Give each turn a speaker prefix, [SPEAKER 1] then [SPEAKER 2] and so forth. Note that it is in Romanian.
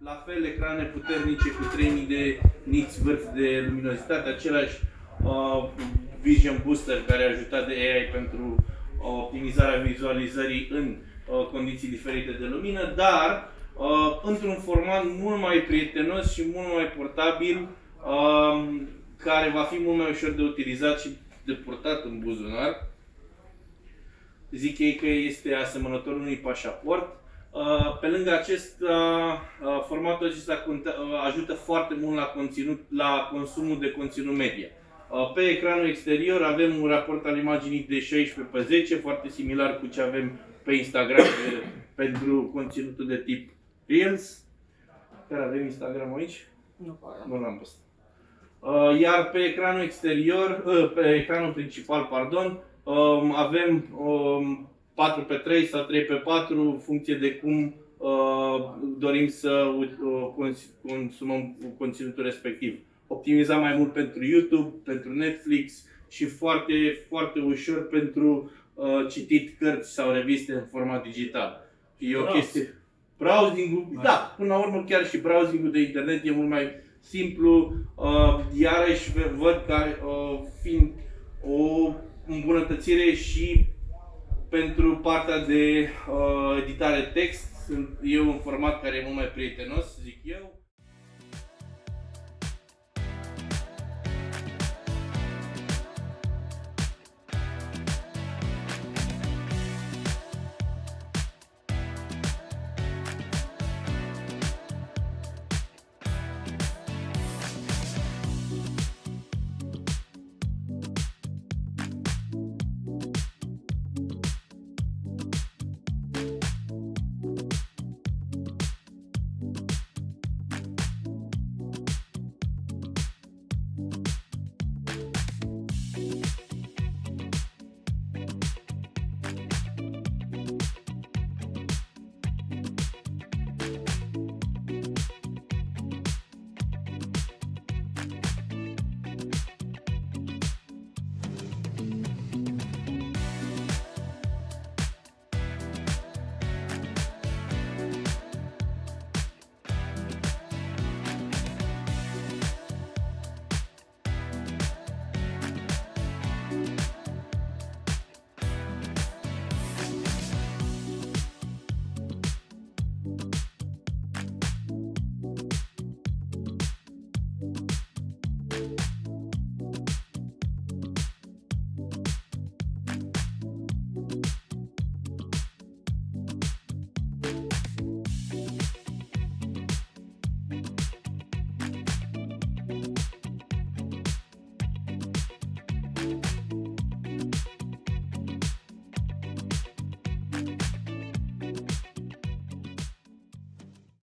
[SPEAKER 1] La fel, ecrane puternice cu 3000 de niți vârf de luminozitate, același Vision Booster care a ajutat de AI pentru optimizarea vizualizării în condiții diferite de lumină, dar într-un format mult mai prietenos și mult mai portabil, care va fi mult mai ușor de utilizat și de purtat în buzunar. Zic ei că este asemănător unui pașaport. Pe lângă acesta, formatul acesta ajută foarte mult la consumul de conținut media. Pe ecranul exterior avem un raport al imaginii de 16:10, foarte similar cu ce avem pe Instagram pentru conținutul de tip Reels. Care avem Instagram aici? Nu l-am pus. Iar pe ecranul exterior, pe ecranul principal, pardon, avem 4:3 sau 3:4, în funcție de cum dorim să consumăm conținutul respectiv. Optimizat mai mult pentru YouTube, pentru Netflix și foarte, foarte ușor pentru citit cărți sau reviste în format digital. E o chestie. Browsing-ul, da, până la urmă chiar și browsing-ul de internet e mult mai simplu. Iarăși văd ca fiind o îmbunătățire și pentru partea de editare text. E un format care e mult mai prietenos, zic eu.